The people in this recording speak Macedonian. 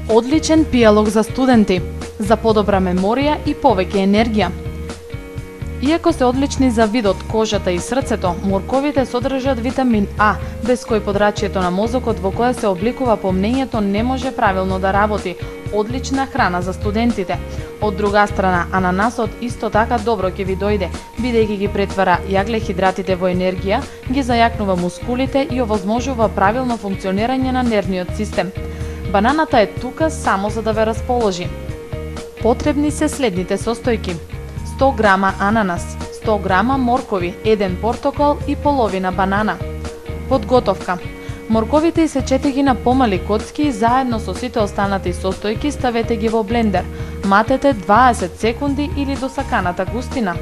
Одличен пијалок за студенти, за подобра меморија и повеќе енергија. Иако се одлични за видот, кожата и срцето, морковите содржат витамин А, без кој подрачјето на мозокот во кое се обликува помнењето не може правилно да работи. Одлична храна за студентите. Од друга страна, ананасот исто така добро ќе ви дојде, бидејќи ги претвара јаглехидратите во енергија, ги зајакнува мускулите и овозможува правилно функционирање на нервниот систем. Бананата е тука само за да ве расположи. Потребни се следните состојки: 100 грама ананас, 100 грама моркови, 1 портокал и половина банана. Подготовка. Морковите исечете ги на помали коцки и заедно со сите останати состојки ставете ги во блендер. Матете 20 секунди или до саканата густина.